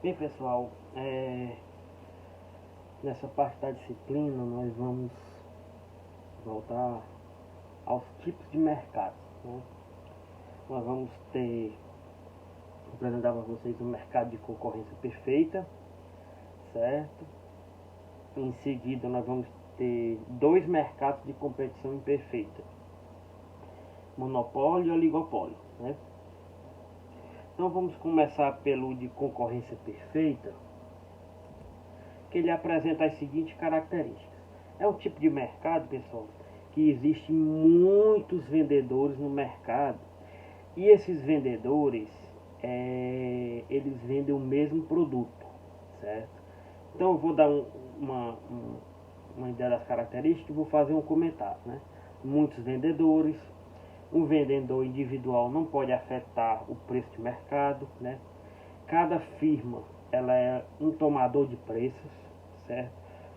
Bem, pessoal, nessa parte da disciplina nós vamos voltar aos tipos de mercado, né? Nós vamos apresentar para vocês o mercado de concorrência perfeita, certo? Em seguida nós vamos ter dois mercados de competição imperfeita, monopólio e oligopólio, né? Então vamos começar pelo de concorrência perfeita, que ele apresenta as seguintes características. É um tipo de mercado, pessoal, que existem muitos vendedores no mercado, e esses vendedores eles vendem o mesmo produto, certo? Então eu vou dar uma ideia das características e vou fazer um comentário, né? Muitos vendedores, um vendedor individual não pode afetar o preço de mercado, né? Cada firma ela é um tomador de preços, certo?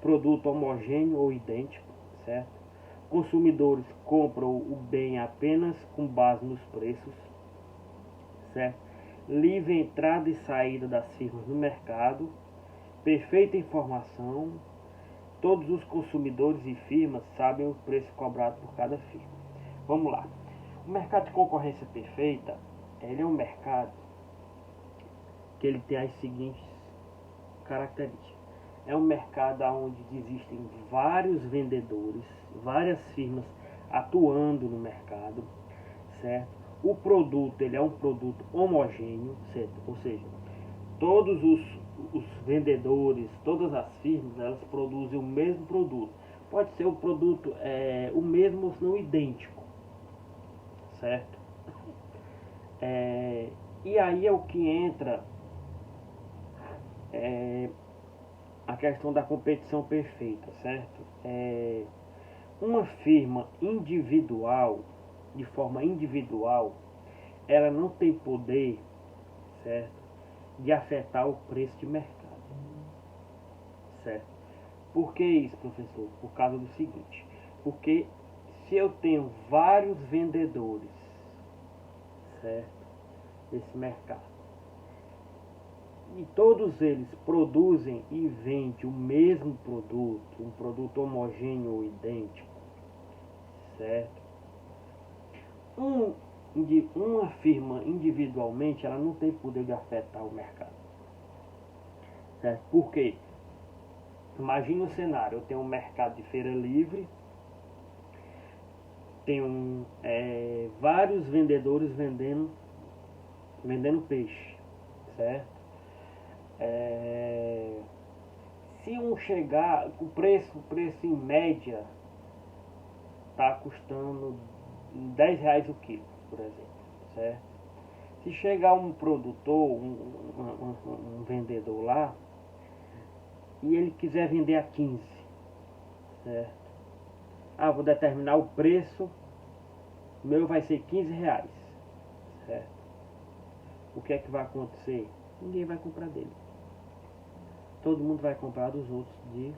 Produto homogêneo ou idêntico, certo? Consumidores compram o bem apenas com base nos preços, certo? Livre entrada e saída das firmas no mercado, perfeita informação, todos os consumidores e firmas sabem o preço cobrado por cada firma. Vamos lá. O mercado de concorrência perfeita, ele é um mercado que ele tem as seguintes características. É um mercado onde existem vários vendedores, várias firmas atuando no mercado, certo? O produto, ele é um produto homogêneo, certo? Ou seja, todos os vendedores, todas as firmas, elas produzem o mesmo produto. Pode ser o produto o mesmo ou não idêntico, certo? E aí é o que entra a questão da competição perfeita, certo? Uma firma individual, de forma individual, ela não tem poder, certo, de afetar o preço de mercado, certo? Por que isso, professor? Por causa do seguinte, porque se eu tenho vários vendedores, certo, nesse mercado, e todos eles produzem e vendem o mesmo produto, um produto homogêneo ou idêntico, certo? Uma firma individualmente, ela não tem poder de afetar o mercado, certo? Por quê? Imagine o cenário, eu tenho um mercado de feira livre, tenho vários vendedores vendendo peixe, certo? Se um chegar, o preço em média está custando R$ 10 o quilo, por exemplo, certo? Se chegar um produtor, um vendedor lá, e ele quiser vender a 15, certo? Vou determinar o preço, o meu vai ser R$ 15, certo? O que é que vai acontecer? Ninguém vai comprar dele. Todo mundo vai comprar dos outros de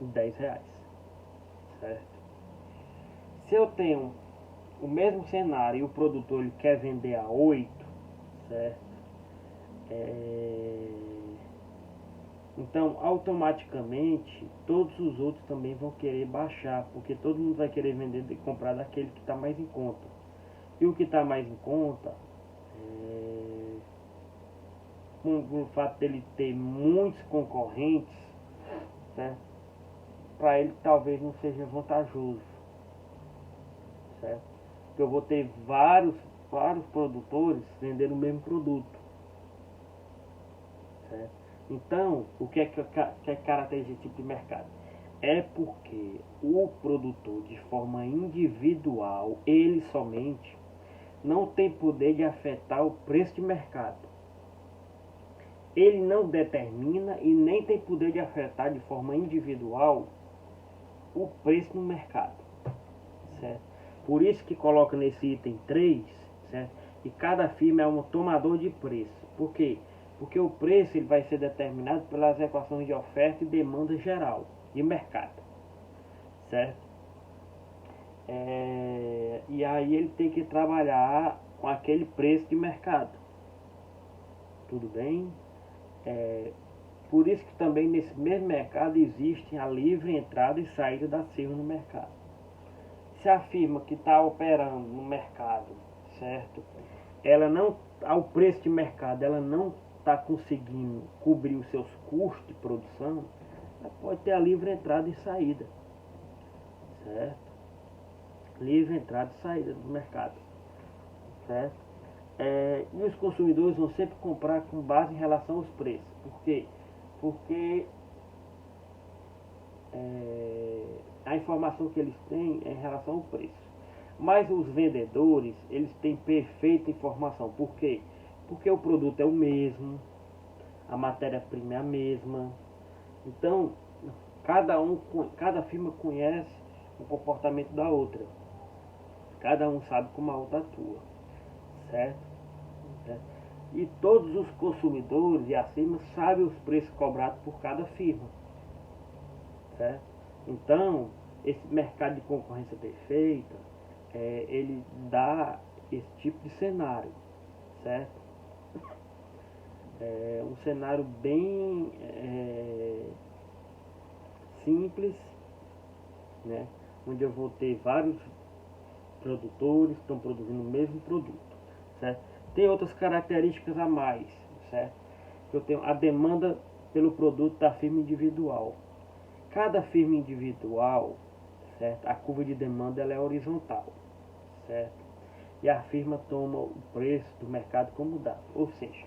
R$ 10, certo? Se eu tenho o mesmo cenário e o produtor ele quer vender a 8, certo? Então automaticamente todos os outros também vão querer baixar, porque todo mundo vai querer vender e comprar daquele que está mais em conta. E o que está mais em conta, com o fato dele ter muitos concorrentes, certo? Para ele talvez não seja vantajoso, certo? Porque eu vou ter vários produtores vendendo o mesmo produto, certo? Então, o que caracteriza esse tipo de mercado? É porque o produtor, de forma individual, ele somente, não tem poder de afetar o preço de mercado. Ele não determina e nem tem poder de afetar de forma individual o preço no mercado, certo? Por isso que coloca nesse item 3, certo? E cada firma é um tomador de preço. Por quê? Porque o preço ele vai ser determinado pelas equações de oferta e demanda geral de mercado, certo? E aí ele tem que trabalhar com aquele preço de mercado, tudo bem? Por isso que também nesse mesmo mercado existe a livre entrada e saída das firmas no mercado. Se a firma que está operando no mercado, certo? Ela não, ao preço de mercado, ela não está conseguindo cobrir os seus custos de produção, ela pode ter a livre entrada e saída, certo? Livre entrada e saída do mercado, certo? E os consumidores vão sempre comprar com base em relação aos preços. Por quê? Porque a informação que eles têm é em relação ao preço. Mas os vendedores, eles têm perfeita informação. Por quê? Porque o produto é o mesmo, a matéria-prima é a mesma. Então, cada firma conhece o comportamento da outra. Cada um sabe como a outra atua, certo? E todos os consumidores e as firmas sabem os preços cobrados por cada firma, certo? Então, esse mercado de concorrência perfeita, ele dá esse tipo de cenário, certo? É um cenário bem simples, né? Onde eu vou ter vários produtores que estão produzindo o mesmo produto, certo? Tem outras características a mais, certo? Eu tenho a demanda pelo produto da firma individual. Cada firma individual, certo? A curva de demanda ela é horizontal, certo? E a firma toma o preço do mercado como dado. Ou seja,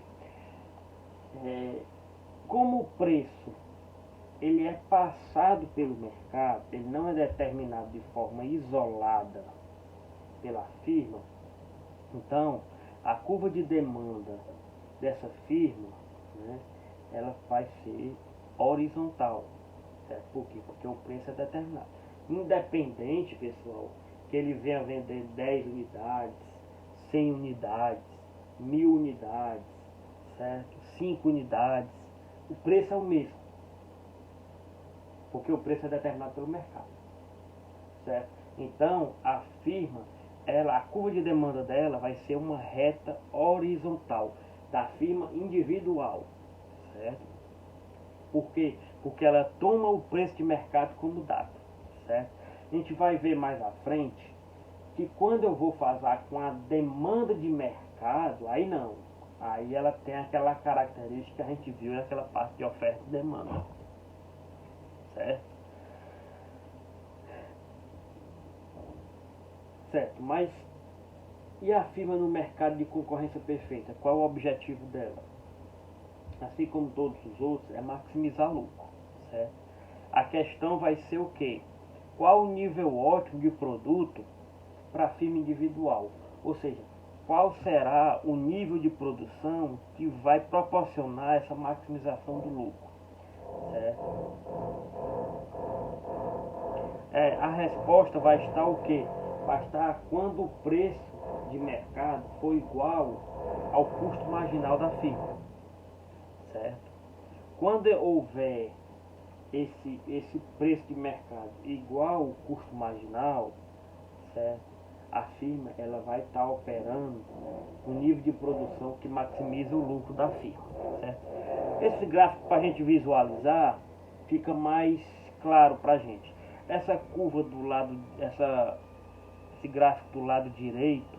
como o preço ele é passado pelo mercado, ele não é determinado de forma isolada pela firma, então a curva de demanda dessa firma, né, ela vai ser horizontal, certo? Por quê? Porque o preço é determinado. Independente, pessoal, que ele venha vender 10 unidades, 100 unidades, 1000 unidades, certo? 5 unidades, o preço é o mesmo. Porque o preço é determinado pelo mercado, certo? Então, a firma, a curva de demanda dela vai ser uma reta horizontal da firma individual, certo? Por quê? Porque ela toma o preço de mercado como dado, certo? A gente vai ver mais à frente que quando eu vou fazer com a demanda de mercado, aí não. Aí ela tem aquela característica que a gente viu naquela parte de oferta e demanda, certo? Certo, mas e a firma no mercado de concorrência perfeita? Qual é o objetivo dela? Assim como todos os outros, é maximizar lucro, certo? A questão vai ser o quê? Qual o nível ótimo de produto para a firma individual? Ou seja, qual será o nível de produção que vai proporcionar essa maximização do lucro, certo? A resposta vai estar o quê? Vai estar quando o preço de mercado for igual ao custo marginal da firma, certo? Quando houver esse preço de mercado igual ao custo marginal, certo? A firma ela vai estar operando um nível de produção que maximiza o lucro da firma, certo? Esse gráfico, para a gente visualizar, fica mais claro para a gente. Essa curva do lado, esse gráfico do lado direito,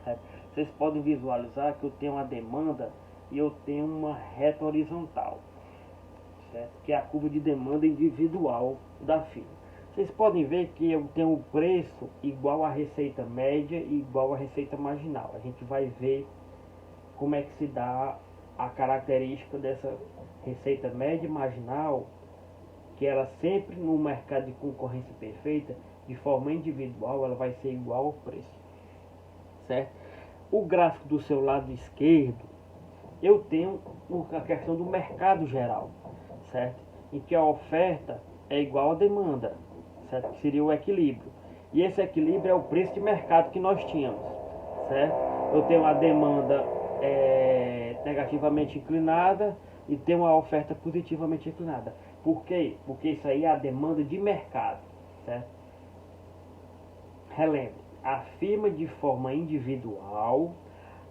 certo? Vocês podem visualizar que eu tenho uma demanda e eu tenho uma reta horizontal, certo? Que é a curva de demanda individual da firma. Vocês podem ver que eu tenho o preço igual à receita média e igual à receita marginal. A gente vai ver como é que se dá a característica dessa receita média e marginal, que ela sempre no mercado de concorrência perfeita, de forma individual, ela vai ser igual ao preço, certo? O gráfico do seu lado esquerdo, eu tenho a questão do mercado geral, certo? Em que a oferta é igual à demanda, certo? Que seria o equilíbrio. E esse equilíbrio é o preço de mercado que nós tínhamos, certo? Eu tenho a demanda negativamente inclinada e tenho a oferta positivamente inclinada. Por quê? Porque isso aí é a demanda de mercado, certo? Relembre, a firma de forma individual,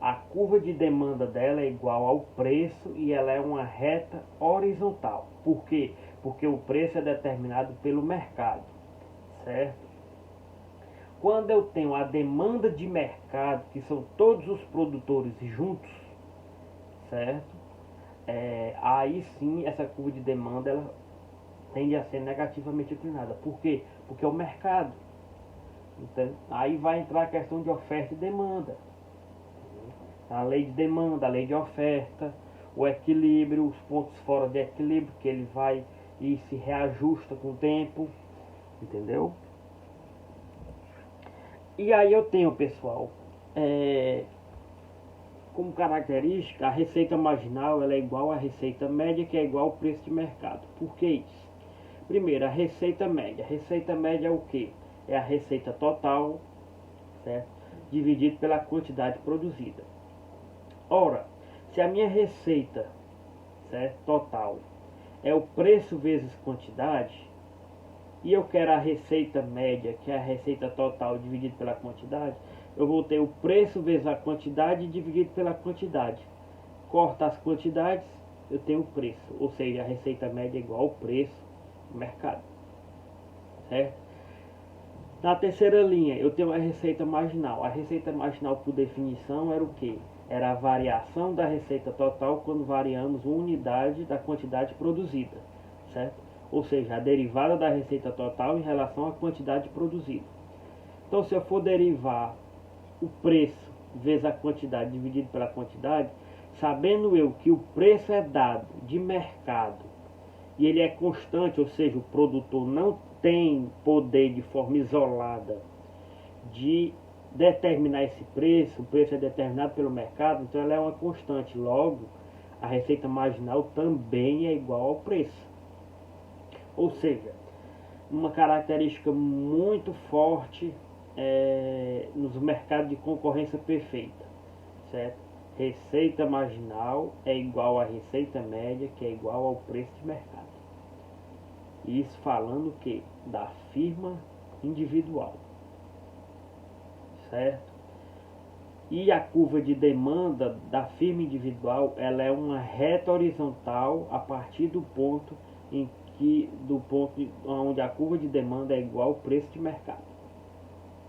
A curva de demanda dela é igual ao preço e ela é uma reta horizontal. Por quê? Porque o preço é determinado pelo mercado, certo? Quando eu tenho a demanda de mercado, que são todos os produtores juntos, certo? Aí sim essa curva de demanda ela tende a ser negativamente inclinada. Por quê? Porque é o mercado. Então, aí vai entrar a questão de oferta e demanda. A lei de demanda, a lei de oferta, o equilíbrio, os pontos fora de equilíbrio, que ele vai e se reajusta com o tempo, entendeu? E aí eu tenho, pessoal, como característica, a receita marginal ela é igual à receita média, que é igual ao preço de mercado. Por que isso? Primeiro, a receita média. A receita média é o que? É a receita total, certo? Dividido pela quantidade produzida. Ora, se a minha receita, certo, total é o preço vezes quantidade, e eu quero a receita média, que é a receita total dividido pela quantidade, eu vou ter o preço vezes a quantidade dividido pela quantidade. Corta as quantidades, eu tenho o preço, ou seja, a receita média é igual ao preço do mercado, certo? Na terceira linha, eu tenho a receita marginal. A receita marginal, por definição, era o que? Era a variação da receita total quando variamos uma unidade da quantidade produzida, certo? Ou seja, a derivada da receita total em relação à quantidade produzida. Então, se eu for derivar o preço vezes a quantidade dividido pela quantidade, sabendo eu que o preço é dado de mercado e ele é constante, ou seja, o produtor não tem poder de forma isolada de determinar esse preço, o preço é determinado pelo mercado, então ela é uma constante, logo a receita marginal também é igual ao preço. Ou seja, uma característica muito forte nos mercados de concorrência perfeita, certo? Receita marginal é igual à receita média, que é igual ao preço de mercado. Isso falando que da firma individual, certo? E a curva de demanda da firma individual, ela é uma reta horizontal a partir do ponto onde a curva de demanda é igual ao preço de mercado,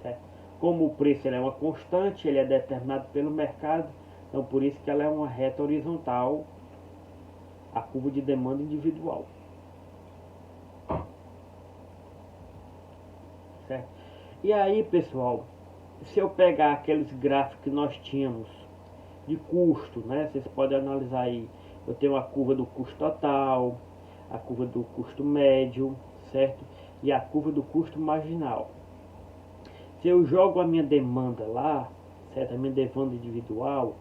certo? Como o preço ele é uma constante, ele é determinado pelo mercado, então por isso que ela é uma reta horizontal, a curva de demanda individual, certo? E aí, pessoal, se eu pegar aqueles gráficos que nós tínhamos de custo, né? Vocês podem analisar aí. Eu tenho a curva do custo total, a curva do custo médio, certo? E a curva do custo marginal. Se eu jogo a minha demanda lá, certo? A minha demanda individual,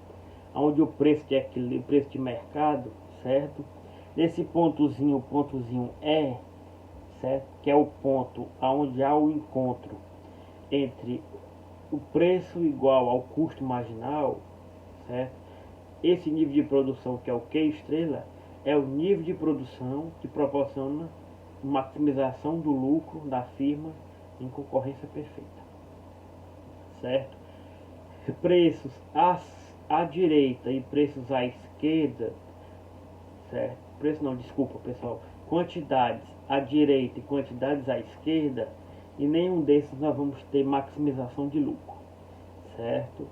onde o preço de equilíbrio, o preço de mercado, certo? Nesse pontozinho, o pontozinho E, certo? Que é o ponto onde há o encontro entre o preço igual ao custo marginal, certo? Esse nível de produção, que é o Q estrela, é o nível de produção que proporciona maximização do lucro da firma em concorrência perfeita, certo? Preços à direita e preços à esquerda, certo? Preço não, desculpa pessoal, quantidades à direita e quantidades à esquerda, e nenhum desses nós vamos ter maximização de lucro, certo?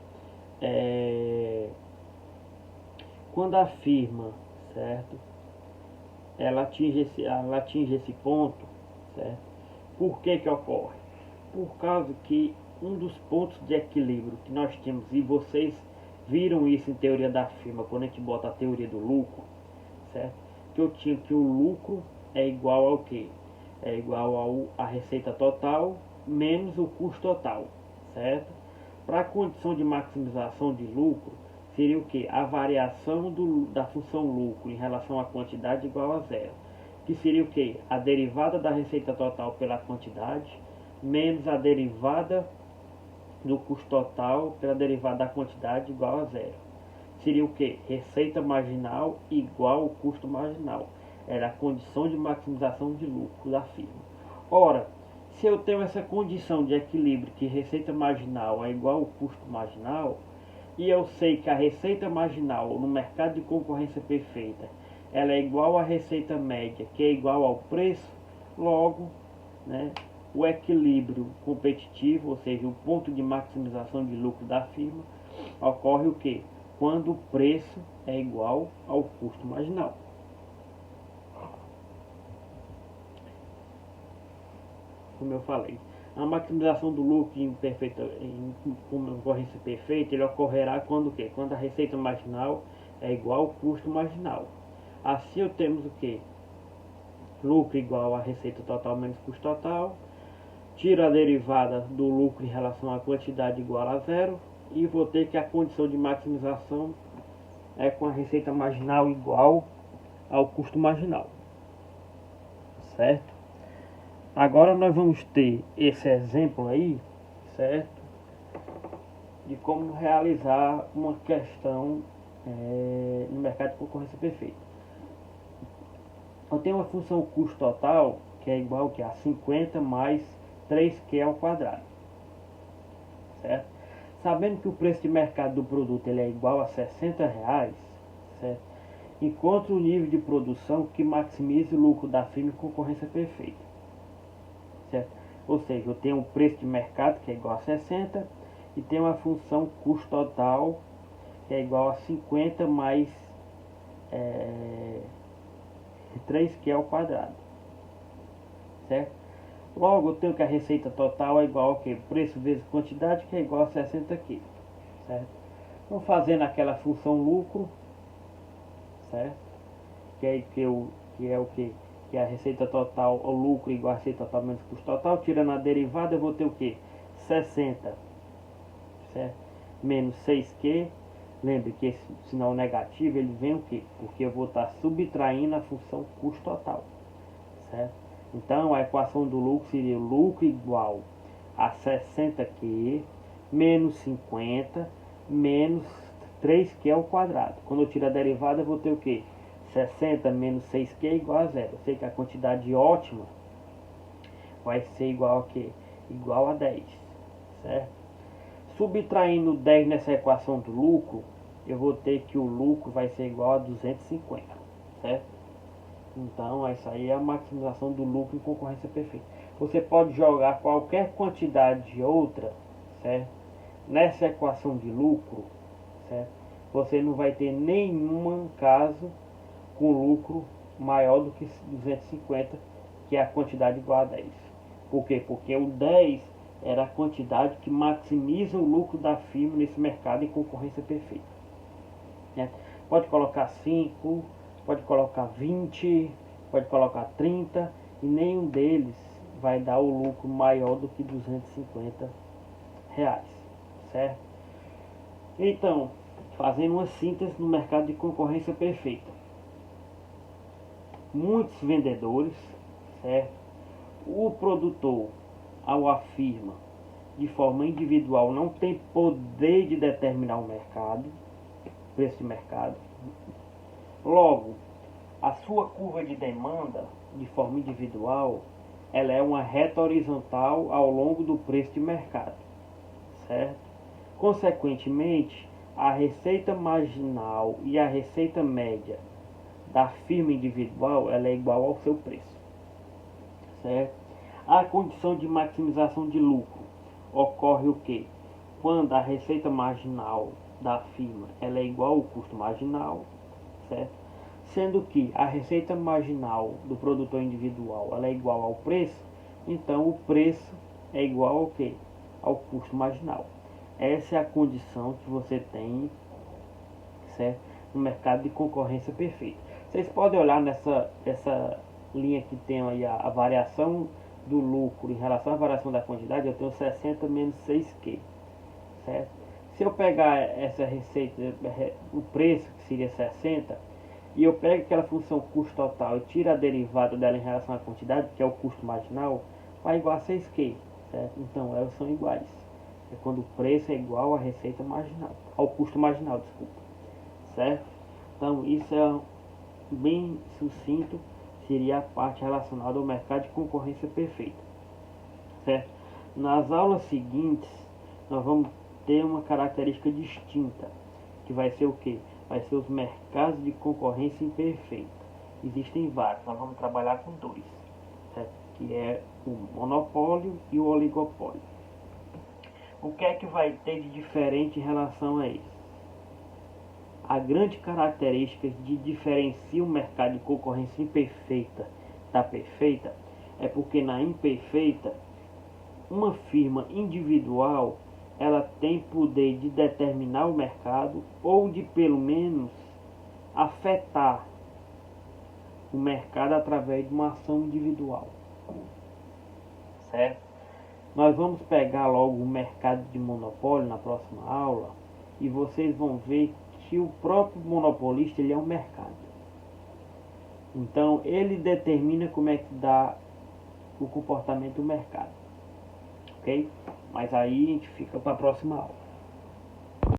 Quando a firma, certo, ela atinge esse ponto, certo? Por que que ocorre? Por causa que um dos pontos de equilíbrio que nós temos, e vocês viram isso em teoria da firma, quando a gente bota a teoria do lucro, certo? Que eu tinha que o lucro é igual ao que? É igual à receita total menos o custo total, certo? Para a condição de maximização de lucro, seria o que? A variação da função lucro em relação à quantidade igual a zero. Que seria o que? A derivada da receita total pela quantidade menos a derivada do custo total pela derivada da quantidade igual a zero. Seria o que? Receita marginal igual ao custo marginal. Era a condição de maximização de lucro da firma. Ora, se eu tenho essa condição de equilíbrio que receita marginal é igual ao custo marginal, e eu sei que a receita marginal no mercado de concorrência perfeita ela é igual à receita média, que é igual ao preço, logo, né, o equilíbrio competitivo, ou seja, o ponto de maximização de lucro da firma, ocorre o que? Quando o preço é igual ao custo marginal. Como eu falei, a maximização do lucro em concorrência perfeita, ele ocorrerá quando o quê? Quando a receita marginal é igual ao custo marginal. Assim temos o que? Lucro igual a receita total menos custo total. Tiro a derivada do lucro em relação à quantidade igual a zero. E vou ter que a condição de maximização é com a receita marginal igual ao custo marginal. Certo? Agora nós vamos ter esse exemplo aí, certo? De como realizar uma questão no mercado de concorrência perfeita. Eu tenho uma função custo total que é igual a 50 mais 3Q ao quadrado, certo? Sabendo que o preço de mercado do produto ele é igual a R$60, certo? Encontre o nível de produção que maximize o lucro da firma em concorrência perfeita, certo? Ou seja, eu tenho um preço de mercado que é igual a 60 e tenho uma função custo total que é igual a 50 mais 3Q ao quadrado, certo? Logo eu tenho que a receita total é igual ao que? Preço vezes quantidade, que é igual a 60Q, certo? Então fazendo aquela função lucro, certo? Que é o que? Que é a receita total, o lucro igual a receita total menos custo total, tirando a derivada eu vou ter o que? 60, certo? Menos 6Q. Lembre que esse sinal negativo ele vem o que? Porque eu vou estar subtraindo a função custo total, certo? Então a equação do lucro seria lucro igual a 60Q menos 50 menos 3Q ao quadrado. Quando eu tiro a derivada eu vou ter o que? 60 menos 6Q é igual a zero. Eu sei que a quantidade ótima vai ser igual a quê? Igual a 10, certo? Subtraindo 10 nessa equação do lucro, eu vou ter que o lucro vai ser igual a 250, certo? Então, essa aí é a maximização do lucro em concorrência perfeita. Você pode jogar qualquer quantidade de outra, certo? Nessa equação de lucro, certo? Você não vai ter nenhum caso com lucro maior do que 250, que é a quantidade igual a 10. Por quê? Porque o 10 era a quantidade que maximiza o lucro da firma nesse mercado em concorrência perfeita, né? Pode colocar 5, pode colocar 20, pode colocar 30 e nenhum deles vai dar o lucro maior do que 250 reais, certo? Então, fazendo uma síntese no mercado de concorrência perfeita, muitos vendedores, certo? O produtor, ao afirma de forma individual, não tem poder de determinar o mercado, preço de mercado. Logo, a sua curva de demanda, de forma individual, ela é uma reta horizontal ao longo do preço de mercado, certo? Consequentemente, a receita marginal e a receita média da firma individual, ela é igual ao seu preço, certo? A condição de maximização de lucro ocorre o que? Quando a receita marginal da firma ela é igual ao custo marginal, certo? Sendo que a receita marginal do produtor individual ela é igual ao preço, então o preço é igual ao que? Ao custo marginal. Essa é a condição que você tem, certo? No mercado de concorrência perfeita. Vocês podem olhar essa linha que tem aí a variação do lucro em relação à variação da quantidade. Eu tenho 60 menos 6Q, certo? Se eu pegar essa receita, o preço que seria 60, e eu pego aquela função custo total e tiro a derivada dela em relação à quantidade, que é o custo marginal, vai igual a 6Q, certo? Então elas são iguais. É quando o preço é igual à receita marginal, ao custo marginal, desculpa, certo? Então isso é bem sucinto, seria a parte relacionada ao mercado de concorrência perfeita, certo? Nas aulas seguintes nós vamos ter uma característica distinta, que vai ser o quê? Vai ser os mercados de concorrência imperfeita. Existem vários, nós vamos trabalhar com dois, certo? Que é o monopólio e o oligopólio. O que é que vai ter de diferente em relação a isso? A grande característica que diferencia o mercado de concorrência imperfeita da perfeita é porque na imperfeita, uma firma individual ela tem poder de determinar o mercado ou de pelo menos afetar o mercado através de uma ação individual, certo? Nós vamos pegar logo o mercado de monopólio na próxima aula e vocês vão ver que o próprio monopolista ele é um mercado. Então ele determina como é que dá o comportamento do mercado, ok? Mas aí a gente fica para a próxima aula.